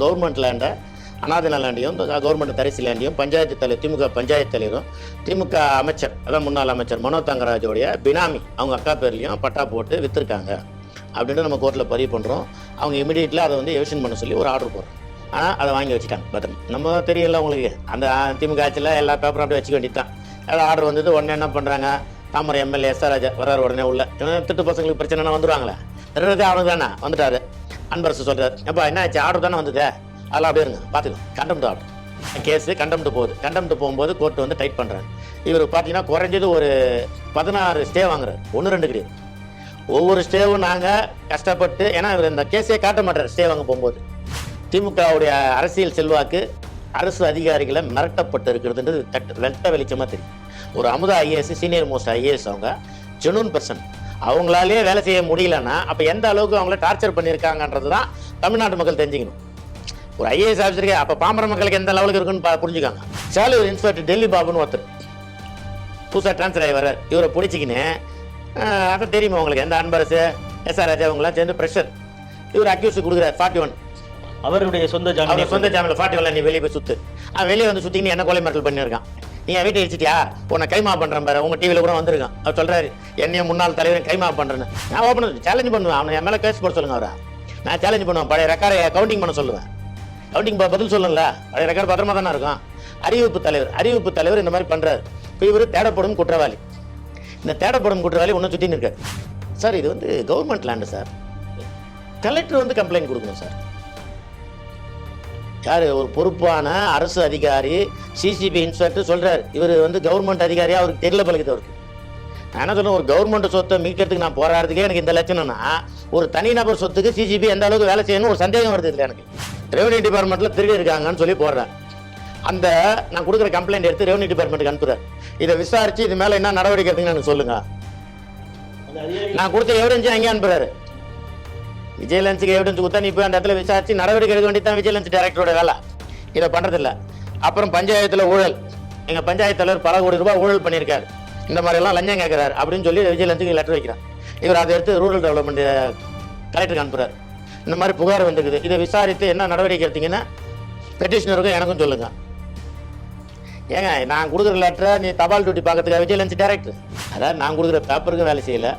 Government லேண்டை அனாதை லேண்டையும் government தரிசு லேண்டையும் பஞ்சாயத்து தலைவர் திமுக பஞ்சாயத்து தலைவரும் திமுக அமைச்சர் அதான் முன்னாள் அமைச்சர் மனோ தங்கராஜோடைய பினாமி அவங்க அக்கா பேர்லையும் பட்டா போட்டு விற்றுருக்காங்க அப்படின்ட்டு நம்ம கோர்ட்டில் பதிவு பண்ணுறோம். அவங்க இமீடியட்டில் அதை வந்து எவிஷன் பண்ண சொல்லி ஒரு ஆர்டர் போடுறோம். ஆனால் அதை வாங்கி வச்சுட்டாங்க பத்திரம். நம்ம தெரியல உங்களுக்கு அந்த திமுக ஆட்சியில் எல்லா பேப்பரும் அப்படியே வச்சுக்க வேண்டியது தான். ஏதாவது ஆர்டர் வந்தது உடனே என்ன பண்ணுறாங்க, தாமரை எம்எல்ஏ எஸ்ஆர் ராஜா வர்றாரு உடனே உள்ள திட்டு பசங்களுக்கு பிரச்சனைனா வந்துடுவாங்களே, ரெண்டு அவனுக்கு தானே வந்துட்டாரு. அன்பரசு சொல்கிறார், எப்போ என்ன ஆச்சு ஆர்டர் தானே வந்தது, அதெல்லாம் அப்படியே இருங்க பார்த்துக்கலாம். கண்டெம்ட் ஆர்டர் கேஸு கண்டெம்ட் போகுது. கண்டெம்ட் போகும்போது கோர்ட்டு வந்து டைட் பண்ணுறாரு. இவர் பார்த்தீங்கன்னா குறைஞ்சது ஒரு 16 ஸ்டே வாங்குறாரு, 1-2 கிடையாது. ஒவ்வொரு ஸ்டேவும் நாங்கள் கஷ்டப்பட்டு, ஏன்னா இவர் இந்த கேஸே காட்ட மாட்டார் ஸ்டே வாங்க போகும்போது. திமுகவுடைய அரசியல் செல்வாக்கு அரசு அதிகாரிகளை மிரட்டப்பட்டு இருக்கிறதுன்றது வெட்ட வெளிச்சமாக தெரியும். ஒரு Amudha IAS senior most IAS அவங்க ஜெனூன் பர்சன், அவங்களாலே வேலை செய்ய முடியலன்னா அப்போ எந்த அளவுக்கு அவங்கள டார்ச்சர் பண்ணியிருக்காங்கன்றது தான் தமிழ்நாட்டு மக்கள் தெரிஞ்சுக்கணும். ஒரு ஐஏஎஸ் ஆஃபீஸருக்கு அப்போ பாமர மக்களுக்கு எந்த லெவலுக்கு இருக்குன்னு புரிஞ்சுக்காங்க. சாலூர் இன்ஸ்பெக்டர் டெல்லி பாபுன்னு ஒருத்தர் புதுசாக ட்ரான்ஸ்ஃபர் ஆகி வர்றார். இவரை பிடிச்சிக்கின்னு அதை தெரியுமா உங்களுக்கு, எந்த அன்பரசு எஸ்ஆர் ராஜா அவங்களாம் சேர்ந்து ப்ரெஷர் இவர் அக்யூஸ் கொடுக்குறாரு 41 அவருடைய சொந்த ஜாமீன் 41 நீ வெளியே போய் சுற்று. வெளியே வந்து சுற்றிக்கின்னு என்ன கொலை மிரட்டல் பண்ணியிருக்கான். நீ என் வீட்டை இடிச்சிட்டியா, உன்னை கைமா பண்ணுறேன் பாரு, உங்கள் டிவியில் கூட வந்திருக்கான். அவர் சொல்கிறாரு என்னைய முன்னாள் தலைவரை கைமா பண்ணுறேன்னு. நான் ஓப்பன் சேலஞ்ச் பண்ணுவேன், அவனை என் மேலே கேஸ் போட சொல்லுங்க அவரை. நான் சேலஞ்ச் பண்ணுவேன், பழைய ரெக்கார்டை கவுண்டிங் பண்ண சொல்லுவேன். கவுண்டிங் பதில் சொல்லணும்ல, பழைய ரெக்கார்டு பத்திரமா தானே இருக்கும். அறிவிப்பு தலைவர் இந்த மாதிரி பண்ணுறாரு. இப்போ இவர் தேடப்படும் குற்றவாளி. இந்த தேடப்படும் குற்றவாளி ஒன்றும் சுற்றின்னு இருக்காரு. சார் இது வந்து கவர்மெண்ட் லேண்டு சார், கலெக்டர் வந்து கம்ப்ளைண்ட் கொடுக்கணும் சார். யார் ஒரு பொறுப்பான அரசு அதிகாரி சிசிபி இன்ஸ்பெக்டர் சொல்கிறார், இவர் வந்து கவர்மெண்ட் அதிகாரியாக அவருக்கு தெரியல பழகுது. அவருக்கு நான் என்ன சொல்லுவேன், ஒரு கவர்மெண்ட் சொத்தை மீட்கிறதுக்கு நான் போராடுறதுக்கே எனக்கு இந்த லட்சணம்னா ஒரு தனிநபர் சொத்துக்கு சிசிபி எந்த அளவுக்கு வேலை செய்யணும் ஒரு சந்தேகம் வருது இல்லை எனக்கு. ரெவன்யூ டிபார்ட்மெண்ட்டில் திருடி இருக்காங்கன்னு சொல்லி போடுறேன். அந்த நான் கொடுக்குற கம்ப்ளைண்ட் எடுத்து ரெவன்யூ டிபார்ட்மெண்ட்டுக்கு அனுப்புகிறேன். இதை விசாரித்து இது மேலே என்ன நடவடிக்கை எடுத்துங்கன்னு எனக்கு சொல்லுங்கள். நான் கொடுத்த எவிடன்ஸ் எங்கே அனுப்புகிறாரு. விஜிலன்ஸுக்கு எவிடன்ஸ் கொடுத்தா நீ போய் அந்த இடத்துல விசாரிச்சு நடவடிக்கை எடுக்க வேண்டியது தான் விஜிலன்ஸ் டைரக்டரோட வேலை. இதை பண்ணுறதில்ல. அப்புறம் பஞ்சாயத்தில் ஊழல், எங்கள் பஞ்சாயத்து தலைவர் பல கோடி ரூபாய் ஊழல் பண்ணியிருக்காரு, இந்த மாதிரிலாம் லஞ்சம் கேட்குறாரு அப்படின்னு சொல்லி விஜிலன்ஸுக்கு லெட்டர் வைக்கிறார். இவர் அதை எடுத்து ரூரல் டெவலப்மெண்ட் கலெக்டருக்கு அனுப்புகிறார். இந்த மாதிரி புகார் வந்துருக்குது, இதை விசாரித்து என்ன நடவடிக்கை எடுத்தீங்கன்னா பெட்டிஷனருக்கும் எனக்கும் சொல்லுங்கள். ஏங்க நான் கொடுக்குற லெட்டரை நீ தபால் டியூட்டி பார்க்கறதுக்கு விஜிலன்ஸ் டைரக்டர், அதாவது நான் கொடுக்குற பேப்பருக்கும் வேலை செய்யலை,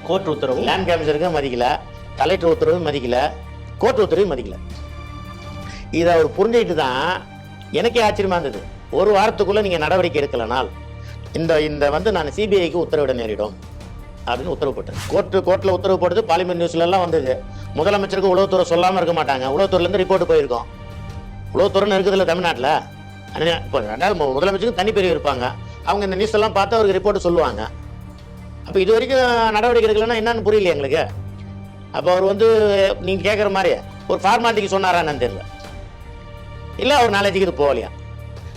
கோர்ட் உத்தரவு லேண்ட் கமிஷனருக்கும் மதிக்கல, கலெக்டர் உத்தரவும் மதிக்கல, கோர்ட் உத்தரவையும் மதிக்கல. இதை அவர் புரிஞ்சுக்கிட்டு தான் எனக்கே ஆச்சரியமா இருந்தது. ஒரு வாரத்துக்குள்ளே நீங்கள் நடவடிக்கை எடுக்கலனால் இந்த வந்து நான் சிபிஐக்கு உத்தரவிட நேரிடும் அப்படின்னு உத்தரவு போட்டேன். கோர்ட்டில் உத்தரவு போட்டது பார்லிமெண்ட் நியூஸ்லலாம் வந்தது. முதலமைச்சருக்கு உளவுத்துறை சொல்லாமல் இருக்க மாட்டாங்க. உளவுத்துறையிலேருந்து ரிப்போர்ட் போயிருக்கோம். உளவுத்துறைன்னு இருக்குதுல்ல தமிழ்நாட்டில். இப்போ ரெண்டாவது முதலமைச்சருக்கு தனி பிரிவு இருப்பாங்க, அவங்க இந்த நியூஸ் எல்லாம் பார்த்து அவருக்கு ரிப்போர்ட் சொல்லுவாங்க. அப்போ இது வரைக்கும் நடவடிக்கை எடுக்கலன்னா என்னன்னு புரியல எங்களுக்கு. அப்போ அவர் வந்து நீங்கள் கேட்குற மாதிரி ஒரு ஃபார்மாலிட்டிக்கு சொன்னாரான்னு தெரியல, இல்லை அவர் நாலேஜுக்கு இது போகலையா.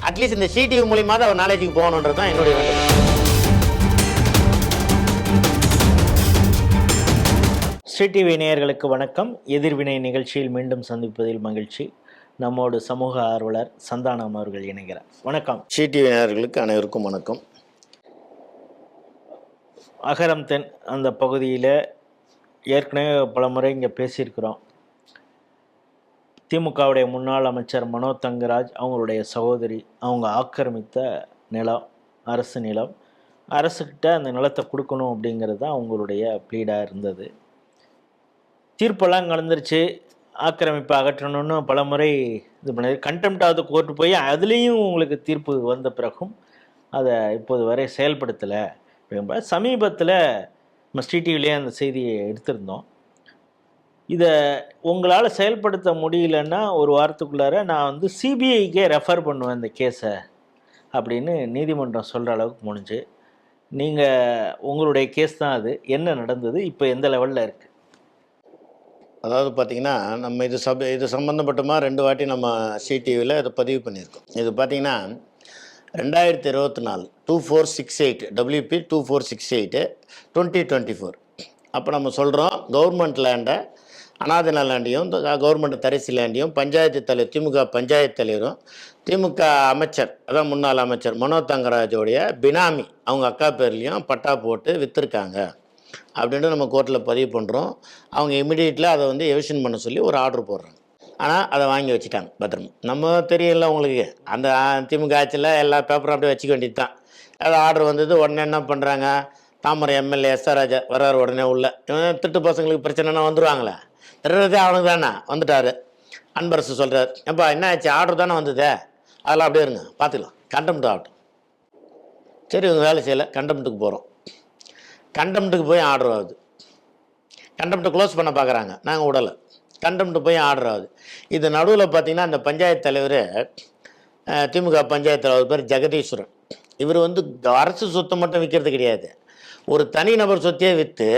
அட்லீஸ்ட் இந்த சிடிவி மூலியமாக தான் அவர் நாலேஜுக்கு போகணுன்றது தான் என்னுடைய வேண்டுகோள். ஸ்ரீ டிவி நேயர்களுக்கு வணக்கம். எதிர்வினை நிகழ்ச்சியில் மீண்டும் சந்திப்பதில் மகிழ்ச்சி. நம்மோடு சமூக ஆர்வலர் சந்தானம் அவர்கள் இணைகிறார். வணக்கம். ஸ்ரீ டிவி நேயர்களுக்கு அனைவருக்கும் வணக்கம். அகரம் தென் அந்த பகுதியில் ஏற்கனவே பல முறை இங்கே பேசியிருக்கிறோம். திமுகவுடைய முன்னாள் அமைச்சர் மனோ தங்கராஜ் அவங்களுடைய சகோதரி அவங்க ஆக்கிரமித்த நிலம், அரசு நிலம், அரசுக்கிட்ட அந்த நிலத்தை கொடுக்கணும் அப்படிங்கிறது தான் அவங்களுடைய ப்ளீடாக இருந்தது. தீர்ப்பெல்லாம் கலந்துருச்சு, ஆக்கிரமிப்பை அகற்றணும்னு பல முறை இது பண்ணது. கண்டெம்ட் ஆஃப் தி கோர்ட்டு போய் அதுலேயும் உங்களுக்கு தீர்ப்பு வந்த பிறகும் அதை இப்போது வரை செயல்படுத்தலை. சமீபத்தில் நம்ம ஸ்ரீ டிவிலேயே அந்த செய்தியை எடுத்திருந்தோம். இதை உங்களால் செயல்படுத்த முடியலன்னா ஒரு வாரத்துக்குள்ளார நான் வந்து சிபிஐக்கே ரெஃபர் பண்ணுவேன் இந்த கேஸை அப்படின்னு நீதிமன்றம் சொல்கிற அளவுக்கு முடிஞ்சு. நீங்கள் உங்களுடைய கேஸ் தான் அது, என்ன நடந்தது, இப்போ எந்த லெவலில் இருக்குது? அதாவது பார்த்திங்கன்னா நம்ம இது சம்மந்தப்பட்டமாக 2 வாட்டி நம்ம சிடிவியில் இதை பதிவு பண்ணியிருக்கோம். இது பார்த்திங்கன்னா 2024 2468 WP 2468 2024. அப்போ நம்ம சொல்கிறோம் கவர்மெண்ட் லேண்டை அனாதை லேண்டையும் கவர்மெண்ட் தரிசு லேண்டையும் பஞ்சாயத்து தலைவர் திமுக பஞ்சாயத்து தலைவரும் திமுக அமைச்சர் அதான் முன்னாள் அமைச்சர் மனோ தங்கராஜோடைய பினாமி அவங்க அக்கா பேர்லேயும் பட்டா போட்டு விற்றுருக்காங்க அப்படின்ட்டு நம்ம கோர்ட்டில் பதிவு பண்ணுறோம். அவங்க இமீடியட்டில் அதை வந்து எவிஷன் பண்ண சொல்லி ஒரு ஆர்டர் போடுறாங்க. ஆனால் அதை வாங்கி வச்சுட்டாங்க பத்திரமா. நம்ம தெரியல உங்களுக்கு, அந்த திமுக ஆட்சியில் எல்லா பேப்பரும் அப்படியே வச்சுக்க வேண்டியது தான். அது ஆர்டர் வந்தது, உடனே என்ன பண்ணுறாங்க, தாமரை எம்எல்ஏ எஸ்ஆர் ராஜா வர்றாரு உடனே உள்ள. இவன் திட்டு பசங்களுக்கு பிரச்சனைனா வந்துடுவாங்களே, திருடுறதே அவனுக்கு தானே, வந்துட்டார். அன்பரசு சொல்கிறார், ஏப்பா என்ன ஆச்சு, ஆர்டர் தானே வந்ததே, அதெல்லாம் அப்படியே இருங்க பார்த்துக்கலாம், கண்டெம்ட் ஆகட்டும். சரி இவங்க வேலை செய்யலை, கண்டெம்ட்டுக்கு போகிறோம். கண்டெம்ட்டுக்கு போய் ஆர்டர் ஆகுது. கண்டெம்ட்டை க்ளோஸ் பண்ண பார்க்குறாங்க, நாங்கள் விடலை. கண்டெம்ட்டு போய் ஆர்டர் ஆகுது. இது நடுவில் பார்த்தீங்கன்னா அந்த பஞ்சாயத்து தலைவர், திமுக பஞ்சாயத்து தலைவர் பேர் ஜெகதீஸ்வரன். இவர் வந்து அரசு சொத்தை மட்டும் விற்கிறது கிடையாது, ஒரு தனிநபர் சொத்தையே விற்று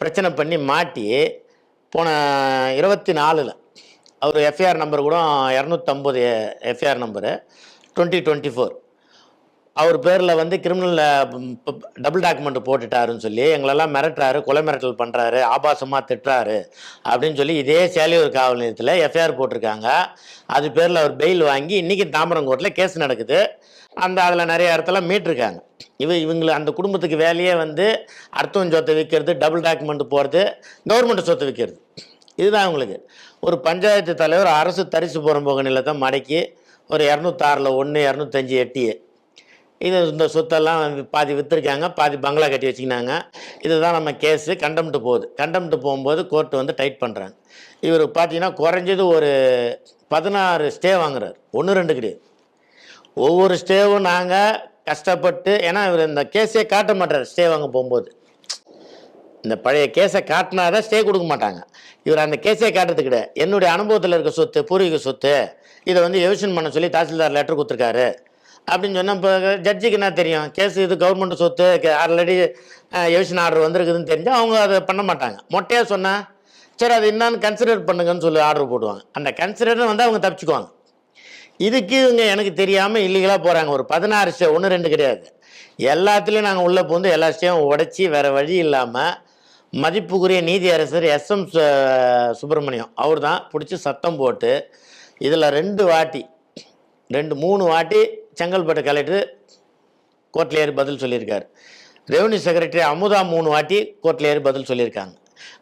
பிரச்சனை பண்ணி மாட்டி போன 24 அவர் எஃப்ஐஆர் நம்பர் கூட 250 எஃப்ஐஆர் நம்பரு 2024 அவர் பேரில் வந்து கிரிமினல் டபுள் டாக்குமெண்ட் போட்டுட்டாருன்னு சொல்லி எங்களெல்லாம் மிரட்டுறாரு, கொலை மிரட்டல் பண்ணுறாரு, ஆபாசமாக திட்டுறாரு அப்படின்னு சொல்லி இதே சேலையூர் காவல் நிலையத்தில் எஃப்ஐஆர் போட்டிருக்காங்க. அது பேரில் அவர் பெயில் வாங்கி இன்றைக்கி தாம்பரங்கோட்டில் கேஸ் நடக்குது. அதில் நிறைய இடத்துல மீட்டிருக்காங்க. இவங்களை அந்த குடும்பத்துக்கு வேலையே வந்து அர்த்தம் சொத்தை விற்கிறது, டபுள் டாக்குமெண்ட் போகிறது, கவர்மெண்ட் சொத்தை விற்கிறது. இதுதான் அவங்களுக்கு. ஒரு பஞ்சாயத்து தலைவர் அரசு தரிசு புறம்போக்கு நிலத்தை மடக்கி ஒரு 206 1 205 8 இந்த சொத்தெல்லாம் பாதி விற்றுருக்காங்க, பாதி பங்களா கட்டி வச்சுக்கினாங்க. இதுதான் நம்ம கேஸு. கண்டெம்ட்டு போகுது. கண்டெம்ட்டு போகும்போது கோர்ட்டு வந்து டைட் பண்ணுறாங்க. இவர் பார்த்தீங்கன்னா குறைஞ்சது ஒரு 16 ஸ்டே வாங்குறாரு, 1 2 கிடையாது. ஒவ்வொரு ஸ்டேவும் நாங்கள் கஷ்டப்பட்டு, ஏன்னா இவர் இந்த கேஸே காட்ட மாட்டார். ஸ்டே வாங்க போகும்போது இந்த பழைய கேஸை காட்டினாதான் ஸ்டே கொடுக்க மாட்டாங்க. இவர் அந்த கேஸே காட்டுறது கிடையாது. என்னுடைய அனுபவத்தில் இருக்க சொத்து, பூர்வீக சொத்து, இதை வந்து எவிஷன் பண்ண சொல்லி தாசில்தார் லெட்டர் கொடுத்துருக்காரு அப்படின்னு சொன்னால் இப்போ ஜட்ஜுக்கு என்ன தெரியும், கேஸ் இது கவர்மெண்ட் சொத்து, ஆல்ரெடி எவிஷன் ஆர்டர் வந்திருக்குதுன்னு தெரிஞ்சால் அவங்க அதை பண்ண மாட்டாங்க. மொட்டையாக சொன்னால் சரி அது என்னன்னு கன்சிடர் பண்ணுங்கன்னு சொல்லி ஆர்டர் போடுவாங்க. அந்த கன்சிடர் வந்து அவங்க தப்பிச்சுக்குவாங்க. இதுக்கு இவங்க எனக்கு தெரியாமல் இல்லீகலாக போகிறாங்க. ஒரு 16 ஸ்டே, 1 2 கிடையாது, எல்லாத்துலேயும் நாங்கள் உள்ளே போந்து எல்லா ஸ்டேவும் உடைச்சி வேறு வழி இல்லாமல் மதிப்புக்குரிய நீதி அரசர் SM சுப்பிரமணியம் அவர் தான் பிடிச்சி சத்தம் போட்டு இதில் 3 வாட்டி செங்கல்பட்டு கலெக்டர் கோர்ட்டில் ஏறி பதில் சொல்லியிருக்காரு. ரெவன்யூ செக்ரட்டரி அமுதா 3 வாட்டி கோர்ட்டில் ஏறி பதில் சொல்லியிருக்காங்க.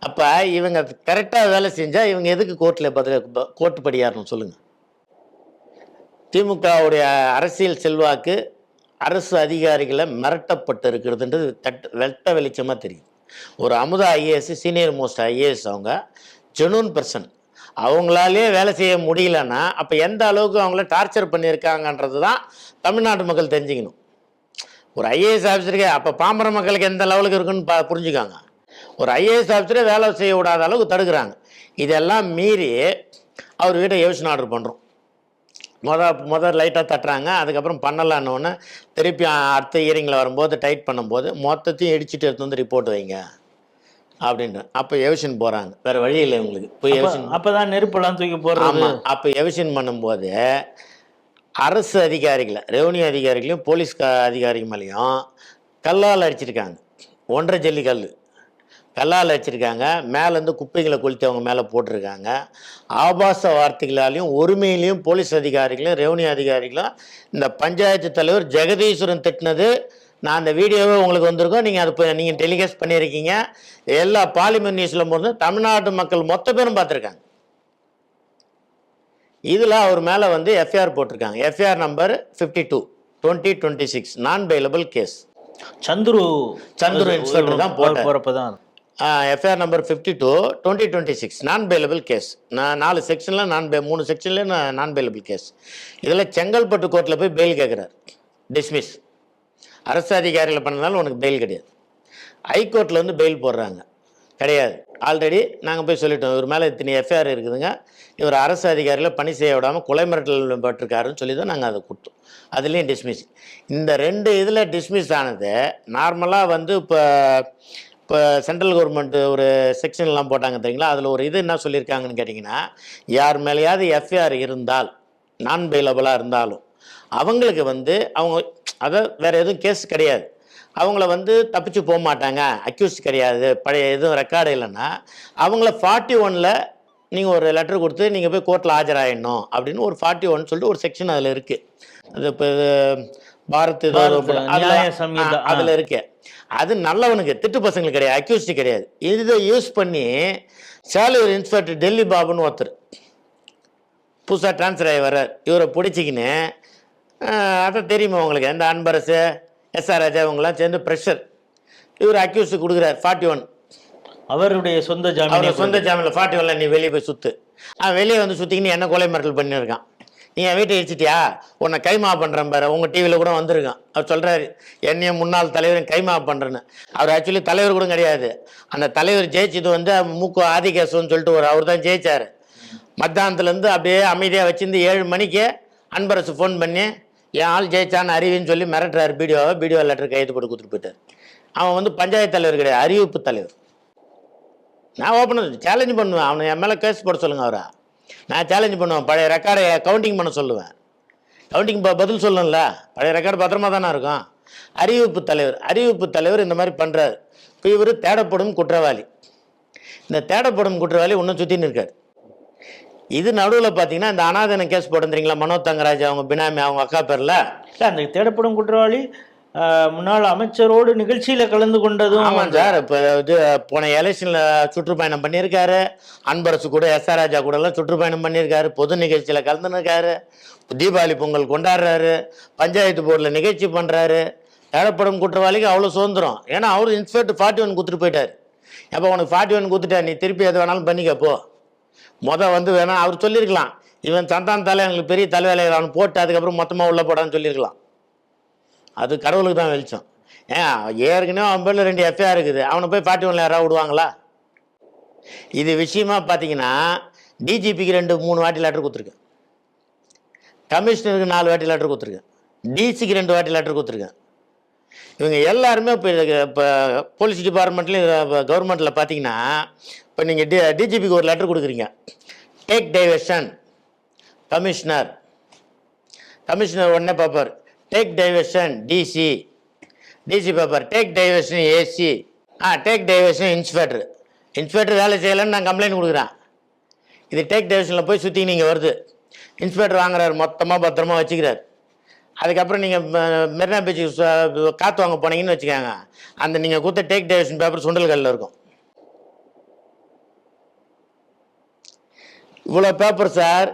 அப்போ இவங்க கரெக்டாக வேலை செஞ்சால் இவங்க எதுக்கு கோர்ட்டு படியாரணும் சொல்லுங்கள். திமுகவுடைய அரசியல் செல்வாக்கு அரசு அதிகாரிகளை மிரட்டப்பட்டு இருக்கிறதுன்றது வெட்ட வெளிச்சமாக தெரியுது. ஒரு Amudha IAS, senior most IAS, அவங்க ஜெனூன் பர்சன், அவங்களாலே வேலை செய்ய முடியலன்னா அப்போ எந்த அளவுக்கு அவங்கள டார்ச்சர் பண்ணியிருக்காங்கன்றது தான் தமிழ்நாட்டு மக்கள் தெரிஞ்சுக்கணும். ஒரு ஐஏஎஸ் ஆஃபீஸருக்கு அப்போ பாமர மக்களுக்கு எந்த லெவலுக்கு இருக்குன்னு புரிஞ்சுக்காங்க. ஒரு ஐஏஎஸ் ஆஃபீஸரே வேலை செய்ய விடாத அளவுக்கு தடுக்கிறாங்க. இதெல்லாம் மீறி அவர் வீட்டை எவிஷன் ஆர்டர் பண்ணுறோம். முதல் லைட்டாக தட்டுறாங்க, அதுக்கப்புறம் பண்ணலான்னொன்னே திருப்பி அடுத்த இயரிங்கில் வரும்போது டைட் பண்ணும்போது மொத்தத்தையும் இடிச்சுட்டு எடுத்து வந்து ரிப்போர்ட் வைங்க அப்படின்ற. அப்போ எவிஷன் போகிறாங்க, வேறு வழி இல்லை இவங்களுக்கு. இப்போ எவிஷன் அப்போ தான் நெருப்பெல்லாம் தூக்கி போடுறாங்க. ஆமாம், அப்போ எவிஷன் பண்ணும்போது அரசு அதிகாரிகளை, ரெவன்யூ அதிகாரிகளையும் போலீஸ் அதிகாரிகள் மேலேயும் கல்லால் அடிச்சிருக்காங்க. 1.5 ஜல்லி கல்லால் அடிச்சிருக்காங்க. மேலேருந்து குப்பைகளை கொளுத்தி அவங்க மேலே போட்டிருக்காங்க. ஆபாச வார்த்தைகளாலையும் ஒருமையிலையும் போலீஸ் அதிகாரிகளும் ரெவன்யூ அதிகாரிகளும் இந்த பஞ்சாயத்து தலைவர் ஜெகதீஸ்வரன் திட்டினது நான் அந்த வீடியோவே உங்களுக்கு வந்திருக்கோம். நீங்கள் அது நீங்கள் டெலிகாஸ்ட் பண்ணியிருக்கீங்க. எல்லா பார்லிமெண்ட் நியூஸில் போது தமிழ்நாட்டு மக்கள் மொத்த பேரும் பார்த்துருக்காங்க. இதில் அவர் மேலே வந்து எஃப்ஐஆர் போட்டிருக்காங்க. எஃப்ஐஆர் நம்பர் 52 2026 நான் பெயிலபிள் கேஸ். சந்துரு இன்ஸ்பெக்டர் தான் போகிறப்ப தான் எஃப்ஐஆர் நம்பர் 52 2026 நான் பெயிலபிள் கேஸ். 4 செக்ஷனில் 3 செக்ஷனில் நான் பெயிலபிள் கேஸ். இதில் செங்கல்பட்டு கோர்ட்டில் போய் பெயில் கேட்குறாரு, டிஸ்மிஸ். அரசு அதிகாரிகள் பண்ணதாலும் உனக்கு பெயில் கிடையாது. ஹைகோர்ட்டில் வந்து பெயில் போடுறாங்க, கிடையாது. ஆல்ரெடி நாங்கள் போய் சொல்லிட்டோம், இவர் மேலே இத்தனை எஃப்ஐஆர் இருக்குதுங்க, இவர் அரசு அதிகாரிகளை பணி செய்ய விடாமல் கொலை மிரட்டல் பட்டிருக்காருன்னு சொல்லி தான் நாங்கள் அதை கொடுத்தோம். அதுலேயும் டிஸ்மிஸ். இந்த 2 இதில் டிஸ்மிஸ் ஆனது நார்மலாக வந்து இப்போ சென்ட்ரல் கவர்மெண்ட்டு ஒரு செக்ஷன்லாம் போட்டாங்க தெரியுங்களா, அதில் ஒரு இது என்ன சொல்லியிருக்காங்கன்னு கேட்டிங்கன்னா, யார் மேலேயாவது எஃப்ஐஆர் இருந்தால் நான் பெயிலபிளாக இருந்தாலும் அவங்களுக்கு வந்து அவங்க அதை வேறு எதுவும் கேஸ் கிடையாது, அவங்கள வந்து தப்பிச்சு போக மாட்டாங்க, அக்யூஸ்ட் கிடையாது, பழைய எதுவும் ரெக்கார்டு இல்லைன்னா அவங்கள 41 நீங்கள் ஒரு லெட்டர் கொடுத்து நீங்கள் போய் கோர்ட்டில் ஆஜராகிடணும் அப்படின்னு ஒரு 41 சொல்லிட்டு ஒரு செக்ஷன் அதில் இருக்குது. அது இப்போ பாரத் அதில் இருக்கு. அது நல்லவனுக்கு, திட்டு பசங்களுக்கு கிடையாது, அக்யூஸ்ட் கிடையாது. இதை யூஸ் பண்ணி சேலையூர் இன்ஸ்பெக்டர் டெல்லி பாபுன்னு ஒருத்தர் புதுசாக ட்ரான்ஸ்ஃபர் ஆகி வர்றார். இவரை பிடிச்சிக்கின்னு அதான் தெரியுமா உங்களுக்கு, இந்த அன்பரசு எஸ்ஆர் ராஜா இவங்கெல்லாம் சேர்ந்து ப்ரெஷர் இவர் அக்யூஸ் கொடுக்குறார் 41. அவருடைய சொந்த அவரோட ஜாமீன். சொந்த ஜாமீனில் 41 நீ வெளியே போய் சுற்று. வெளியே வந்து சுற்றிக்கின்னு என்ன கொலை மிரட்டல் பண்ணியிருக்கான். நீ என் வீட்டை இடிச்சிட்டியா, உன்னை கைமா பண்ணுறேன் பாரு. உங்கள் டிவியில் கூட வந்திருக்கான். அவர் சொல்கிறாரு என்னையும் முன்னாள் தலைவரையும் கைமா பண்ணுறேன்னு. அவர் ஆக்சுவலி தலைவர் கூட கிடையாது. அந்த தலைவர் ஜெயிச்சது வந்து மூக்கு ஆதிகேசவன்னு சொல்லிட்டு அவர் தான் ஜெயிச்சார். மத்தியானத்துலேருந்து அப்படியே அமைதியாக வச்சிருந்து 7 மணிக்கு அன்பரசு ஃபோன் பண்ணி என் ஆள் ஜெயிச்சான்னு அறிவின்னு சொல்லி மிரட்டுறாரு. வீடியோ லெட்டர் கையெழுத்து போட்டு கொடுத்துட்டு போயிட்டார். அவன் வந்து பஞ்சாயத்து தலைவர் கிடையாது, அறிவிப்பு தலைவர். நான் ஓப்பனாக சேலஞ்சு பண்ணுவேன். அவனை என் மேலே கேஸ் போட சொல்லுங்கள் அவரை. நான் சேலஞ்ச் பண்ணுவேன். பழைய ரெக்கார்டை கவுண்டிங் பண்ண சொல்லுவேன். கவுண்டிங் பதில் சொல்லணும்ல. பழைய ரெக்கார்டு பத்திரமா தானே இருக்கும். அறிவிப்பு தலைவர் இந்த மாதிரி பண்ணுறாரு. இப்போ இவர் தேடப்படும் குற்றவாளி. இந்த தேடப்படும் குற்றவாளி இன்னும் சுற்றின்னு இருக்கார். இது நடுவில் பார்த்தீங்கன்னா இந்த அனாதன கேஸ் போட்டுருந்தீங்களா, மனோ தங்கராஜ் அவங்க பினாமி அவங்க அக்கா பேரில். அந்த தேடப்படும் குற்றவாளி முன்னாள் அமைச்சரோடு நிகழ்ச்சியில் கலந்து கொண்டதும். ஆமாம் சார். இப்போ இது போன எலெக்ஷனில் சுற்றுப்பயணம் பண்ணியிருக்காரு. அன்பரசு கூட எஸ்ஆர் ராஜா கூடலாம் சுற்றுப்பயணம் பண்ணியிருக்காரு. பொது நிகழ்ச்சியில் கலந்துருக்காரு. தீபாவளி பொங்கல் கொண்டாடுறாரு. பஞ்சாயத்து போர்டில் நிகழ்ச்சி பண்ணுறாரு. தேடப்படும் குற்றவாளிக்கு அவ்வளோ சுதந்திரம். ஏன்னா அவர் இன்ஸ்பெக்டர் 41 கொடுத்துட்டு போயிட்டார். எப்போ உனக்கு 41 கொடுத்துட்டா நீ திருப்பி எது வேணாலும் பண்ணிக்கப்போ. வந்து வேணா அவர் சொல்லியிருக்கலாம், இவன் சந்தானத்தால் எங்களுக்கு பெரிய தலைவேலைகள் அவன் போட்டு அதுக்கப்புறம் மொத்தமாக உள்ள போடான்னு சொல்லியிருக்கலாம். அது கடவுளுக்கு தான் வெளிச்சம். ஏற்கனவே அவன் பேரில் 2 எஃப்ஐஆர் இருக்குது. அவனை போய் 41 யாராவது விடுவாங்களா? இது விஷயமா பார்த்தீங்கன்னா டிஜிபிக்கு 2-3 வாட்டி லெட்டர் கொடுத்துருக்கேன். கமிஷனருக்கு 4 வாட்டி லெட்டர் கொடுத்துருக்கேன். டிசிக்கு 2 வாட்டி லெட்டர் கொடுத்துருக்கேன். இவங்க எல்லாருமே இப்போ போலீஸ் டிபார்ட்மெண்ட்லேயும் கவர்மெண்ட்டில் பார்த்தீங்கன்னா இப்போ நீங்கள் டிஜிபிக்கு ஒரு லெட்டர் கொடுக்குறீங்க. டேக் டைவர்ஷன் கமிஷனர் உடனே பார்ப்பார். டேக் டைவர்ஷன் டிசி பார்ப்பார். Take diversion AC, take diversion inspector வேலை செய்யலைன்னு நான் கம்ப்ளைண்ட் கொடுக்குறேன். இது டேக் டைவர்ஷனில் போய் சுற்றி நீங்கள் வருது. இன்ஸ்பெக்டர் வாங்குறாரு, மொத்தமாக பத்திரமா வச்சுக்கிறார். அதுக்கப்புறம் நீங்கள் மெரினா பீச்சுக்கு காற்று வாங்க போனீங்கன்னு வச்சுக்கோங்க, அந்த நீங்கள் கொடுத்த டேக் டைவர்ஷன் பேப்பர் சுண்டல்களில் இருக்கும். இவ்வளோ paper sir,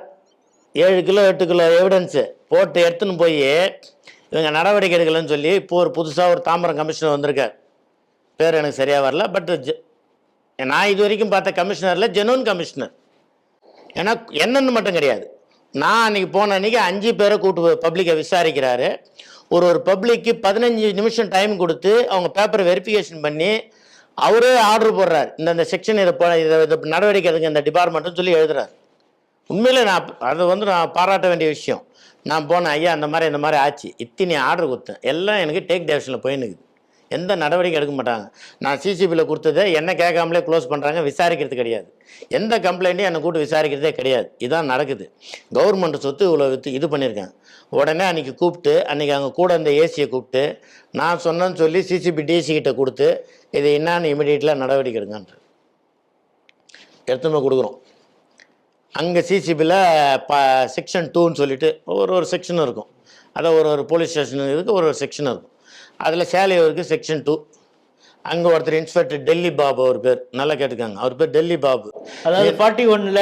7 kilo 8 kilo evidence போட்டு எடுத்துன்னு போய் இவங்க நடவடிக்கை எடுக்கலன்னு சொல்லி இப்போ புதுசாக ஒரு தாம்பரம் கமிஷனர் வந்திருக்கார். பேர் எனக்கு சரியாக வரல. பட் நான் இது வரைக்கும் பார்த்த கமிஷனரில் ஜெனூன் கமிஷனர். ஏன்னா என்னன்னு மட்டும் கிடையாது. நான் அன்றைக்கி போன அன்றைக்கி 5 பேரை கூட்டு பப்ளிக்கை விசாரிக்கிறாரு. ஒரு பப்ளிக்கு 15 நிமிஷம் டைம் கொடுத்து அவங்க பேப்பரை வெரிஃபிகேஷன் பண்ணி அவரே ஆர்டர் போடுறார். இந்த செக்ஷன் இதை நடவடிக்கை எடுங்க இந்த டிபார்ட்மெண்ட்டுன்னு சொல்லி எழுதுறாரு. உண்மையிலே அதை நான் பாராட்ட வேண்டிய விஷயம். நான் போனேன், ஐயா இந்த மாதிரி ஆச்சு, இத்தனை ஆர்டர் கொடுத்தேன், எல்லாம் எனக்கு டேக் டைவர்ஷனில் போயின்னுக்குது, எந்த நடவடிக்கை எடுக்க மாட்டாங்க. நான் சிசிபியில் கொடுத்ததை என்ன கேட்காமலே க்ளோஸ் பண்ணுறாங்க, விசாரிக்கிறது கிடையாது. எந்த கம்ப்ளைண்ட்டையும் என்னை கூட்டு விசாரிக்கிறதே கிடையாது. இதான் நடக்குது. கவர்மெண்ட் சொத்து இவ்வளோ இது பண்ணியிருக்காங்க. உடனே அன்றைக்கி கூப்பிட்டு அன்றைக்கி அங்கே கூட அந்த ஏசியை கூப்பிட்டு நான் சொன்னேன்னு சொல்லி சிசிபி டிசி கிட்ட கொடுத்து இதை என்னான்னு இமீடியட்டாக நடவடிக்கை எடுங்கன்ற எடுத்துமே கொடுக்குறோம். அங்கே சிசிபியில் செக்ஷன் 2ன்னு சொல்லிட்டு ஒரு செக்ஷன் இருக்கும். அதான் ஒரு போலீஸ் ஸ்டேஷன் இருக்குது, ஒரு செக்ஷன் இருக்கும். அதில் சேலையூருக்கு செக்ஷன் 2. அங்கே ஒருத்தர் இன்ஸ்பெக்டர் டெல்லி பாபு, அவர் பேர் நல்லா கேட்டுக்காங்க, அவர் பேர் டெல்லி பாபு. அதாவது 41ல்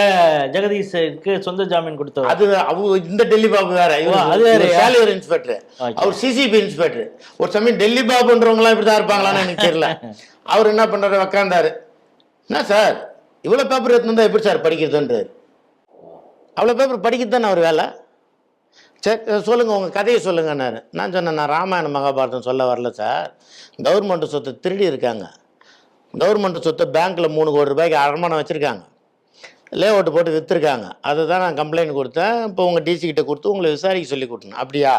ஜெகதீஷுக்கு சொந்த ஜாமீன் கொடுத்தவர். அது இந்த டெல்லி பாபு வேற, அது சேலையூர் இன்ஸ்பெக்டர், அவர் சிசிபி இன்ஸ்பெக்டர். ஒரு சமயம் டெல்லி பாபுன்றவங்களாம் இப்படி தான் இருப்பாங்களான்னு எனக்கு தெரியல. அவர் என்ன பண்ணுறாரு, உக்காந்தாரு, என்ன சார் இவ்வளோ பேப்பர் எடுத்துன்னு எப்படி சார் படிக்கிறதுன்றார். அவ்வளோ பேப்பர் படிக்கிறது தானே அவர் வேலை. சரி சொல்லுங்கள், உங்கள் கதையை சொல்லுங்கன்னாரு. நான் சொன்னேன், நான் ராமாயண மகாபாரதம் சொல்ல வரல சார். கவர்மெண்ட் சொத்தை திருடி இருக்காங்க. கவர்மெண்ட் சொத்தை பேங்க்கில் 3 கோடி ரூபாய்க்கு அடமானம் வச்சுருக்காங்க. லே அவுட்டு போட்டு விற்றுருக்காங்க. அதை தான் நான் கம்ப்ளைண்ட் கொடுத்தேன். இப்போ உங்கள் டிசி கிட்ட கொடுத்து உங்களை விசாரிக்க சொல்லி கொடுத்தேன். அப்படியா,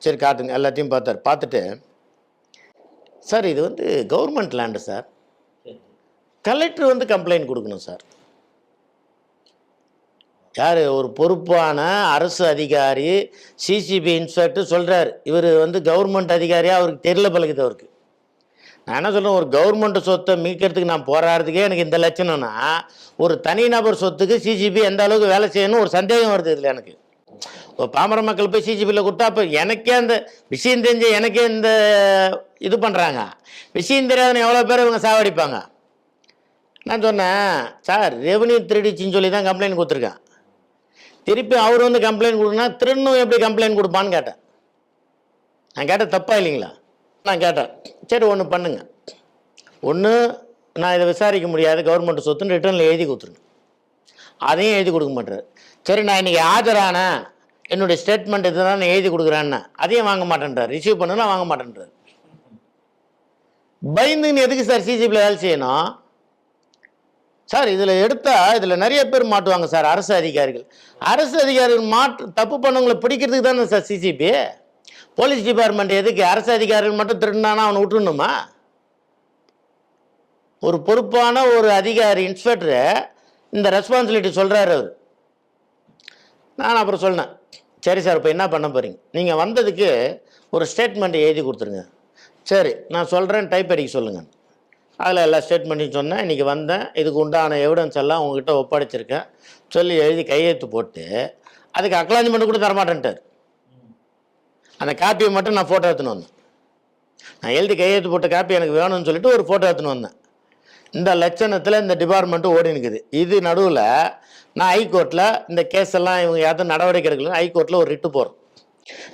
சரி காட்டுங்க. எல்லாத்தையும் பார்த்தார். பார்த்துட்டு, சார் இது government land sir, collector complaint கொடுக்கணும் சார். யார், ஒரு பொறுப்பான அரசு அதிகாரி சிசிபி இன்ஸ்பெக்டர் சொல்கிறார். இவர் கவர்மெண்ட் அதிகாரியாக அவருக்கு தெரியல பழகுது அவருக்கு. நான் என்ன சொல்கிறேன், ஒரு கவர்மெண்ட் சொத்தை மீட்கிறதுக்கு நான் போராடுறதுக்கே எனக்கு இந்த லட்சணம்னா, ஒரு தனிநபர் சொத்துக்கு சிசிபி எந்த அளவுக்கு வேலை செய்யணும் ஒரு சந்தேகம் வருது இதில் எனக்கு. இப்போ பாமர மக்கள் போய் சிசிபியில் கொடுத்தா அப்போ எனக்கே அந்த விஷயம் தெரிஞ்ச எனக்கே இந்த இது பண்ணுறாங்க. விஷயம் தெரியாதுன்னு எவ்வளோ பேர் இவங்க சாவடிப்பாங்க. நான் சொன்னேன், சார் ரெவன்யூ திருடிச்சின்னு சொல்லி தான் கம்ப்ளைண்ட் கொடுத்துருக்கேன். திருப்பி அவர் வந்து கம்ப்ளைண்ட் கொடுக்கணும்னா திருன்னும் எப்படி கம்ப்ளைண்ட் கொடுப்பான்னு கேட்டேன். நான் கேட்டேன் தப்பா இல்லைங்களா? நான் கேட்டேன் சரி ஒன்று பண்ணுங்க, ஒன்று நான் இதை விசாரிக்க முடியாது கவர்மெண்ட் சொத்துன்னு ரிட்டர்னில் எழுதி கொடுத்துருங்க. அதையும் எழுதி கொடுக்க மாட்டார். சரி நான் இன்றைக்கி ஆஜரானேன், என்னுடைய ஸ்டேட்மெண்ட் இதுதான் நான் எழுதி கொடுக்குறேன்னு அதையும் வாங்க மாட்டேன்றார். ரிசீவ் பண்ணுன்னா வாங்க மாட்டேன்றார். பயந்துன்னு எதுக்கு சார் சிசிபியில் வேலை செய்யணும் சார்? இதில் நிறைய பேர் மாட்டுவாங்க சார். அரசு அதிகாரிகள் தப்பு பண்ணவங்களை பிடிக்கிறதுக்கு தானே சார் சிசிபி. போலீஸ் டிபார்ட்மெண்ட் எதுக்கு? அரசு அதிகாரிகள் மட்டும் திருடினானா அவனை விட்டுணுமா? ஒரு பொறுப்பான ஒரு அதிகாரி இன்ஸ்பெக்டரு இந்த ரெஸ்பான்சிபிலிட்டி சொல்கிறாரு அவர். நான் அப்புறம் சொன்னேன் சரி சார் இப்போ என்ன பண்ண போகிறீங்க, நீங்கள் வந்ததுக்கு ஒரு ஸ்டேட்மெண்ட் எழுதி கொடுத்துருங்க. சரி நான் சொல்கிறேன் டைப் அடிக்க சொல்லுங்கள். அதில் எல்லா ஸ்டேட்மெண்ட்டையும் சொன்னேன். இன்றைக்கி வந்தேன், இதுக்கு உண்டான எவிடன்ஸ் எல்லாம் உங்ககிட்ட ஒப்படைச்சிருக்கேன் சொல்லி எழுதி கையெழுத்து போட்டு அதுக்கு அக்னாலஜ்மெண்ட் கூட தரமாட்டேன்ட்டார். அந்த காப்பியை மட்டும் நான் ஃபோட்டோ எடுத்துன்னு வந்தேன். நான் எழுதி கையெழுத்து போட்ட காப்பி எனக்கு வேணும்னு சொல்லிட்டு ஒரு ஃபோட்டோ எடுத்துன்னு வந்தேன். இந்த லட்சணத்தில் இந்த டிபார்ட்மெண்ட்டு ஓடி நிற்குது. இது நடுவில் நான் ஹைகோர்ட்டில் இந்த கேஸ் எல்லாம் இவங்க யாரும் நடவடிக்கை எடுக்கல. ஹைகோர்ட்டில் ஒரு ரிட்டு போகிறோம்.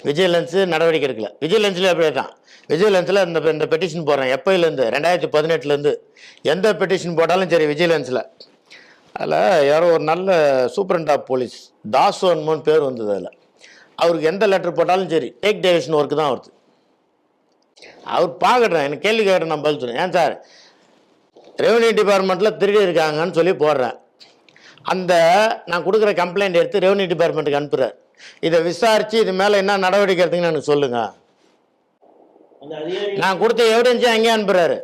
விஜிலன்ஸு நடவடிக்கை எடுக்கல. விஜிலன்ஸில் அப்படியே தான். விஜிலன்ஸில் இந்த பெட்டிஷன் போடுறேன் எப்போயிலேருந்து 2018 எந்த பெட்டிஷன் போட்டாலும் சரி விஜிலன்ஸில். அதில் யாரோ ஒரு நல்ல சூப்பரண்ட் ஆஃப் போலீஸ் தாசோன்மோன்னு பேர் வந்தது. அதில் அவருக்கு எந்த லெட்டர் போட்டாலும் சரி டேக் டேவிஷன் ஒர்க்கு தான் வருது. அவர் பார்க்கட்டும், எனக்கு கேள்வி கேட்குறேன், நான் பதில் சொல்லுவேன். ஏன் சார் ரெவன்யூ டிபார்ட்மெண்ட்டில் திருடி இருக்காங்கன்னு சொல்லி போடுறேன். அந்த நான் கொடுக்குற கம்ப்ளைண்ட் எடுத்து ரெவன்யூ டிபார்ட்மெண்ட்டுக்கு அனுப்புகிறார். இதை விசாரித்து இது மேலே என்ன நடவடிக்கை எடுத்தீங்கன்னு எனக்கு சொல்லுங்கள். நான் கொடுத்த எவிடன்ஸை அங்கேயே அனுப்புகிறாரு.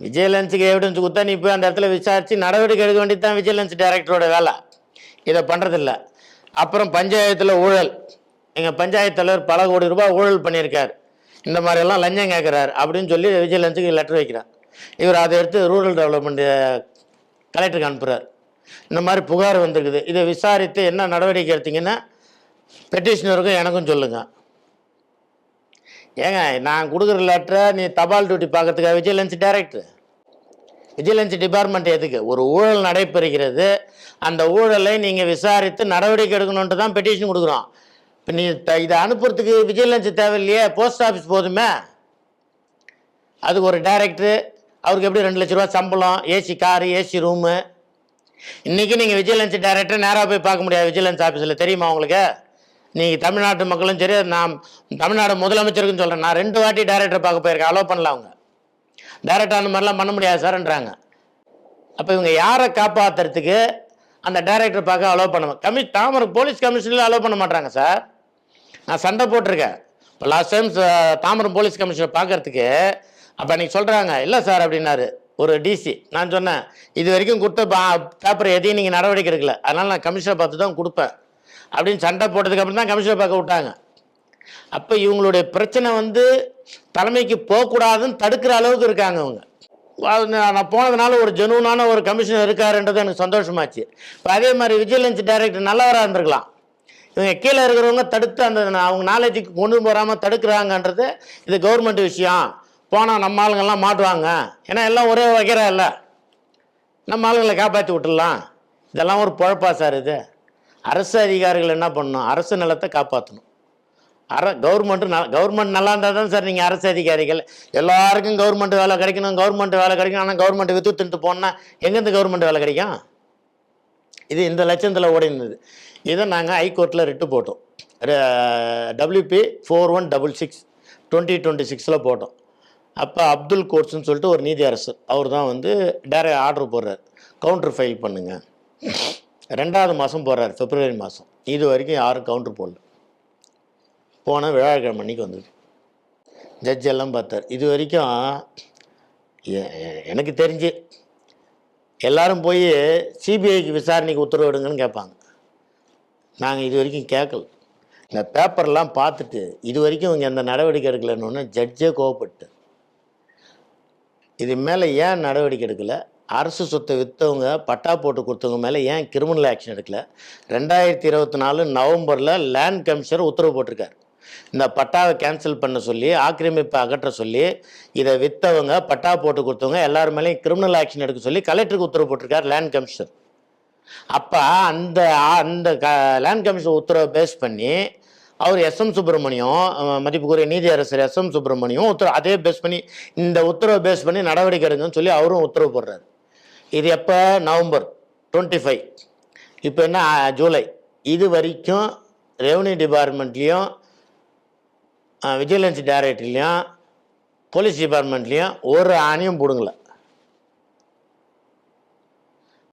விஜிலன்ஸுக்கு எவிடன்ஸ் கொடுத்தா நீ போய் அந்த இடத்துல விசாரித்து நடவடிக்கை எடுக்க வேண்டியது தான் விஜிலன்ஸ் டைரக்டரோட வேலை. இதை பண்ணுறதில்ல. அப்புறம் பஞ்சாயத்தில் ஊழல், எங்கள் பஞ்சாயத்து தலைவர் பல கோடி ரூபாய் ஊழல் பண்ணியிருக்கார், இந்த மாதிரியெல்லாம் லஞ்சம் கேட்குறாரு அப்படின்னு சொல்லி விஜிலன்ஸுக்கு லெட்டர் வைக்கிறார். இவர் அதை எடுத்து ரூரல் டெவலப்மெண்ட் கலெக்டருக்கு அனுப்புகிறார். இந்த மாதிரி புகார் வந்துருக்குது, இதை விசாரித்து என்ன நடவடிக்கை எடுத்தீங்கன்னா பெட்டிஷனருக்கும் எனக்கும் சொல்லுங்கள். ஏங்க நான் கொடுக்குற லெட்டரை நீ தபால் டியூட்டி பார்க்கறதுக்காக விஜிலன்ஸ் டிபார்ட்மெண்ட் எதுக்கு? ஒரு ஊழல் நடைபெறுகிறது, அந்த ஊழலை நீங்கள் விசாரித்து நடவடிக்கை எடுக்கணுன்ட்டு தான் பெட்டிஷன் கொடுக்குறோம். இப்போ நீ இதை அனுப்புறதுக்கு விஜிலன்ஸ் தேவையில்லையே, போஸ்ட் ஆஃபீஸ் போதுமே. அதுக்கு ஒரு டைரக்டரு, அவருக்கு எப்படி 2 லட்ச ரூபா சம்பளம், ஏசி காரு, ஏசி ரூமு. இன்றைக்கி நீங்கள் விஜிலன்ஸ் டைரக்டர் நேராக போய் பார்க்க முடியாது விஜிலன்ஸ் ஆஃபீஸில், தெரியுமா உங்களுக்கு? நீங்கள் தமிழ்நாட்டு மக்களும் சரி, நான் தமிழ்நாடு முதலமைச்சருக்குன்னு சொல்கிறேன், நான் 2 வாட்டி டைரக்டரை பார்க்க போயிருக்கேன், அலோவ் பண்ணல. அவங்க டைரக்டர் அந்த மாதிரிலாம் பண்ண முடியாது சார்ன்றாங்க. அப்போ இவங்க யாரை காப்பாற்றுறதுக்கு அந்த டைரக்டர் பார்க்க அலோவ் பண்ண தாமரை போலீஸ் கமிஷனில் அலோவ் பண்ண மாட்டாங்க சார். நான் சண்டை போட்டிருக்கேன். இப்போ லாஸ்ட் டைம் தாமரம் போலீஸ் கமிஷனர் பார்க்கறதுக்கு அப்போ அன்றைக்கி சொல்கிறாங்க இல்லை சார் அப்படின்னாரு ஒரு டிசி. நான் சொன்னேன் இது வரைக்கும் கொடுத்த பேப்பர் எதையும் நீங்கள் நடவடிக்கை எடுக்கல, அதனால் நான் கமிஷனை பார்த்து தான் கொடுப்பேன் அப்படின்னு சண்டை போட்டதுக்கப்புறம் தான் கமிஷனை பார்க்க விட்டாங்க. அப்போ இவங்களுடைய பிரச்சனை வந்து தலைமைக்கு போகக்கூடாதுன்னு தடுக்கிற அளவுக்கு இருக்காங்க அவங்க. நான் போனதுனால ஒரு ஜெனூனான ஒரு கமிஷனர் இருக்காருன்றது எனக்கு சந்தோஷமாச்சு. இப்போ அதே மாதிரி விஜிலன்ஸ் டைரக்டர் நல்லவராக இருந்திருக்கலாம். இவங்க கீழே இருக்கிறவங்க தடுத்து அந்த அவங்க நாலேஜுக்கு கொண்டு போகாமல் தடுக்கிறாங்கன்றது இது கவர்மெண்ட் விஷயம். போனால் நம்ம ஆளுங்கள்லாம் மாட்டுவாங்க, ஏன்னா எல்லாம் ஒரே வகைரா இல்லை, நம்ம ஆளுங்களை காப்பாற்றி விட்டுடலாம். இதெல்லாம் ஒரு பொழப்பா சார்? இது அரசு அதிகாரிகள் என்ன பண்ணணும்? அரசு நிலத்தை காப்பாற்றணும். கவர்மெண்ட் நல்லா இருந்தால் தான் சார் நீங்கள் அரசு அதிகாரிகள். எல்லாருக்கும் கவர்மெண்ட் வேலை கிடைக்கணும், ஆனால் கவர்மெண்ட் வித்து தின்ட்டு போனால் எங்கேருந்து கவர்மெண்ட் வேலை கிடைக்கும்? இது இந்த லட்சத்தில் ஓடி இருந்தது. இதை நாங்கள் ஹைகோர்ட்டில் ரிட்டு போட்டோம். WP 4166 2026 போட்டோம். அப்போ அப்துல் கோட்ஸ்ன்னு சொல்லிட்டு ஒரு நீதி அரசர், அவர் தான் வந்து டைரக்ட் ஆர்டர் போடுறார், கவுண்டர் ஃபைல் பண்ணுங்க. 2வது மாதம் போடுறார், பிப்ரவரி மாதம். இது வரைக்கும் யாரும் கவுண்டர் போடல. போன வியாழக்கிழமை அன்றைக்கி வந்தது. ஜட்ஜ் எல்லாம் பார்த்தார். இது வரைக்கும் எனக்கு தெரிஞ்சு எல்லாரும் போய் சிபிஐக்கு விசாரணைக்கு உத்தரவிடுங்கன்னு கேட்பாங்க. நாங்கள் இது வரைக்கும் கேட்கல. இந்த பேப்பர்லாம் பார்த்துட்டு இது வரைக்கும் இவங்க எந்த நடவடிக்கை எடுக்கலைன்னு ஜட்ஜே கோவப்பட்டு இது மேலே ஏன் நடவடிக்கை எடுக்கலை? அரசு சொத்தை விற்றவங்க பட்டா போட்டு கொடுத்தவங்க மேலே ஏன் கிரிமினல் ஆக்ஷன் எடுக்கலை? 2024 நவம்பரில் லேண்ட் கமிஷனர் உத்தரவு போட்டிருக்கார். இந்த பட்டாவை கேன்சல் பண்ண சொல்லி, ஆக்கிரமிப்பை அகற்ற சொல்லி, இதை விற்றவங்க பட்டா போட்டு கொடுத்தவங்க எல்லாரும் மேலேயும் கிரிமினல் ஆக்ஷன் எடுக்க சொல்லி கலெக்டருக்கு உத்தரவு போட்டிருக்கார் லேண்ட் கமிஷனர். அப்போ அந்த அந்த லேண்ட் கமிஷன் உத்தரவை பேஸ் பண்ணி அவர் எஸ்எம் சுப்பிரமணியம், மதிப்புக்குரிய நீதியரசர் எஸ்எம் சுப்பிரமணியம் அதே பேஸ் பண்ணி இந்த உத்தரவை பேஸ் பண்ணி நடவடிக்கை எடுங்கன்னு சொல்லி அவரும் உத்தரவு போடுறாரு. இது எப்போ? நவம்பர் 25. இப்போ என்ன ஜூலை. இது வரைக்கும் ரெவன்யூ டிபார்ட்மெண்ட்லேயும் விஜிலன்ஸ் டைரக்டர்லேயும் போலீஸ் டிபார்ட்மெண்ட்லேயும் ஒரு ஆணையும் போடுங்கள.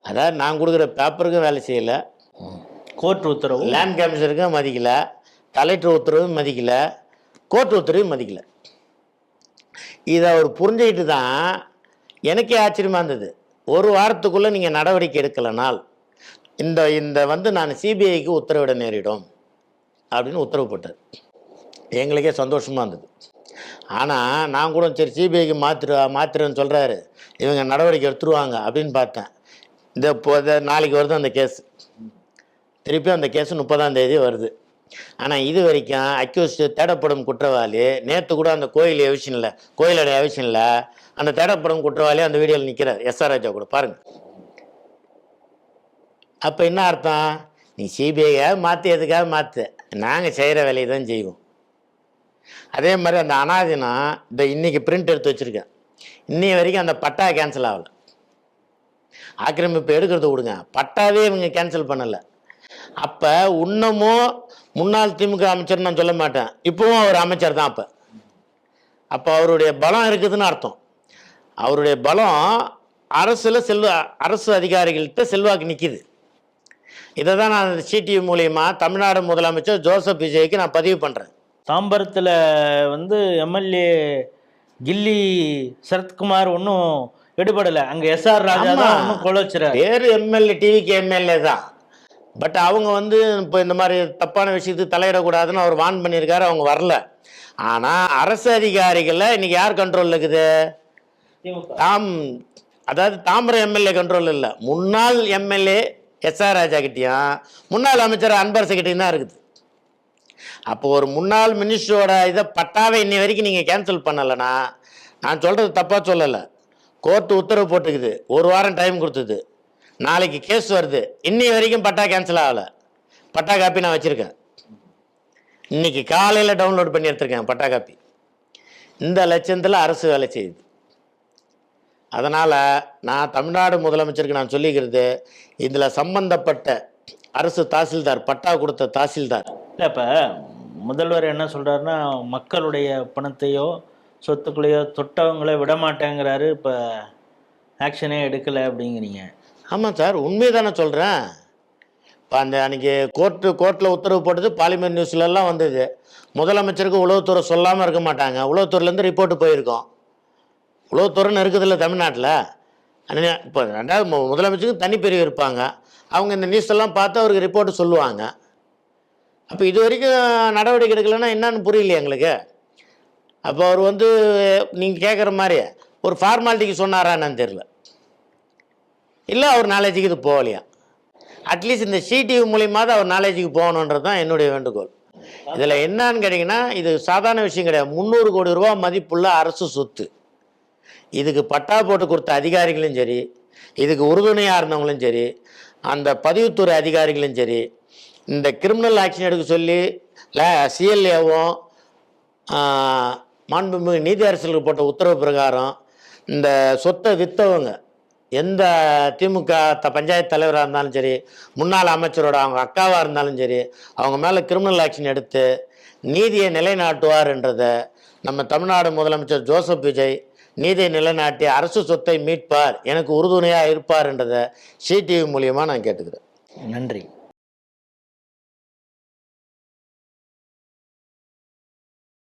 அதாவது நான் கொடுக்குற பேப்பருக்கும் வேலை செய்யலை, கோர்ட் உத்தரவு லேண்ட் கமிஷனருக்கும் மதிக்கலை, கலெக்டர் உத்தரவும் மதிக்கலை, கோர்ட் உத்தரவும் மதிக்கலை. இதை அவர் புரிஞ்சுக்கிட்டு தான் எனக்கே ஆச்சரியமாக இருந்தது. ஒரு வாரத்துக்குள்ளே நீங்கள் நடவடிக்கை எடுக்கலைனால் இந்த நான் சிபிஐக்கு உத்தரவிட நேரிடும் அப்படின்னு உத்தரவு போட்டார். எங்களுக்கே சந்தோஷமாக இருந்தது. ஆனால் நான் கூட சரி சிபிஐக்கு மாத்திரன்னு சொல்கிறாரு, இவங்க நடவடிக்கை எடுத்துருவாங்க அப்படின்னு பார்த்தேன். நாளைக்கு வருது அந்த கேஸ், திருப்பி அந்த கேஸு 30ஆம் தேதி வருது. ஆனால் இது வரைக்கும் அக்யூஸ்டு தேடப்படும் குற்றவாளி, நேற்று கூட அந்த கோயிலுடைய விஷயம்ல அந்த தேடப்படும் குற்றவாளி அந்த வீடியோவில் நிற்கிறார், எஸ்ஆர் ராஜா கூட பாருங்கள். அப்போ என்ன அர்த்தம்? நீ சிபிஐயாக மாற்றி எதுக்காக மாற்று, நாங்கள் செய்கிற வேலையை தான் செய்வோம். அதே மாதிரி அந்த அனாதினா இன்னைக்கு பிரிண்ட் எடுத்து வச்சுருக்கேன், இன்னைய வரைக்கும் அந்த பட்டா கேன்சல் ஆகலை. ஆக்கிரமிப்பு எடுக்கிறது விடுங்க, பட்டாவே இவங்க கேன்சல் பண்ணலை. அப்போ இன்னமும் முன்னாள் திமுக அமைச்சர் நான் சொல்ல மாட்டேன், இப்போவும் அவர் அமைச்சர் தான். அப்போ அவருடைய பலம் இருக்குதுன்னு அர்த்தம். அவருடைய பலம் அரசு அதிகாரிகள்கிட்ட செல்வாக்கு நிற்கிது. இதை தான் நான் சிடிவி மூலியமா தமிழ்நாடு முதலமைச்சர் ஜோசப் விஜய்க்கு நான் பதிவு பண்ணுறேன். தாம்பரத்தில் எம்எல்ஏ கில்லி சரத்குமார் ஒன்றும் எடுபடலை, அங்கே எஸ்ஆர் ராஜா தான் ஒன்றும் குலைச்சிறார். வேறு எம்எல்ஏ டிவிக்கு எம்எல்ஏ தான், பட் அவங்க இப்போ இந்த மாதிரி தப்பான விஷயத்துக்கு தலையிடக்கூடாதுன்னு அவர் வார்ன் பண்ணியிருக்காரு, அவங்க வரல. ஆனால் அரசு அதிகாரிகளில் இன்னைக்கு யார் கண்ட்ரோல் இருக்குது? அதாவது தாம்பரம் எம்எல்ஏ கண்ட்ரோல் இல்லை, முன்னாள் எம்எல்ஏ எஸ்ஆர் ராஜா கிட்டேயும் முன்னாள் அமைச்சர் அன்பரசு கிட்டையும் தான் இருக்குது. அப்போ ஒரு முன்னாள் மினிஸ்டரோட இதை பட்டாவை இன்னி வரைக்கும் நீங்கள் கேன்சல் பண்ணலைன்னா, நான் சொல்கிறது தப்பாக சொல்லலை, கோர்ட்டு உத்தரவு போட்டுக்குது, ஒரு வாரம் டைம் கொடுத்தது, நாளைக்கு கேஸ் வருது, இன்னி வரைக்கும் பட்டா கேன்சல் ஆகலை. பட்டா காப்பி நான் வச்சுருக்கேன், இன்னைக்கு காலையில் டவுன்லோட் பண்ணி எடுத்துருக்கேன் பட்டா காப்பி. இந்த லட்சத்தில் அரசு வேலை செய்யுது. அதனால் நான் தமிழ்நாடு முதலமைச்சருக்கு நான் சொல்லிக்கிறது, இதில் சம்பந்தப்பட்ட அரசு தாசில்தார், பட்டா கொடுத்த தாசில்தார் இல்லை. இப்போ முதல்வர் என்ன சொல்கிறாருன்னா, மக்களுடைய பணத்தையோ சொத்துக்களையோ தொட்டவங்கள விடமாட்டேங்கிறாரு, இப்போ ஆக்ஷனே எடுக்கலை அப்படிங்கிறீங்க. ஆமாம் சார், உண்மை தானே சொல்கிறேன். இப்போ அன்றைக்கி கோர்ட்டில் உத்தரவு போட்டது பார்லிமெண்ட் நியூஸ்லலாம் வந்தது. முதலமைச்சருக்கு உளவுத்துறை சொல்லாமல் இருக்க மாட்டாங்க, உளவுத்துறையிலேருந்து ரிப்போர்ட்டு போயிருக்கோம். உளவுத்துறைன்னு இருக்குதில்ல தமிழ்நாட்டில். இப்போ ரெண்டாவது முதலமைச்சருக்கு தனிப்பிரிவு இருப்பாங்க, அவங்க இந்த நியூஸ் எல்லாம் பார்த்து அவருக்கு ரிப்போர்ட்டு சொல்லுவாங்க. அப்போ இது வரைக்கும் நடவடிக்கை எடுக்கலைன்னா என்னன்னு புரியலையே எங்களுக்கு. அப்போ அவர் நீங்கள் கேட்குற மாதிரி ஒரு ஃபார்மாலிட்டிக்கு சொன்னாரா என்னன்னு தெரியல, இல்லை அவர் நாலேஜுக்கு இது போகலையா. அட்லீஸ்ட் இந்த சிடிவி மூலியமாக அவர் நாலேஜுக்கு போகணுன்றது தான் என்னுடைய வேண்டுகோள். இதில் என்னன்னு கேட்டிங்கன்னா, இது சாதாரண விஷயம் கிடையாது. 300 கோடி ரூபா மதிப்புள்ள அரசு சொத்து. இதுக்கு பட்டா போட்டு கொடுத்த அதிகாரிகளும் சரி, இதுக்கு உறுதுணையாக இருந்தவங்களும் சரி, அந்த பதிவுத்துறை அதிகாரிகளும் சரி, இந்த கிரிமினல் ஆக்ஷன் எடுக்க சொல்லி சிஎல்ஏவும் மாண்புமிகு நீதியரசர்களுக்கு போட்ட உத்தரவு பிரகாரம் இந்த சொத்தை விற்றவங்க, எந்த திமுக பஞ்சாயத்து தலைவராக இருந்தாலும் சரி, முன்னாள் அமைச்சரோட அவங்க அக்காவாக இருந்தாலும் சரி, அவங்க மேலே கிரிமினல் ஆக்ஷன் எடுத்து நீதியை நிலைநாட்டுவார் என்றதை நம்ம தமிழ்நாடு முதலமைச்சர் ஜோசப் விஜய் நீதியை நிலைநாட்டி அரசு சொத்தை மீட்பார், எனக்கு உறுதுணையாக இருப்பார் என்றதை சிடிவி மூலியமாக நான் கேட்டுக்கிறேன். நன்றி.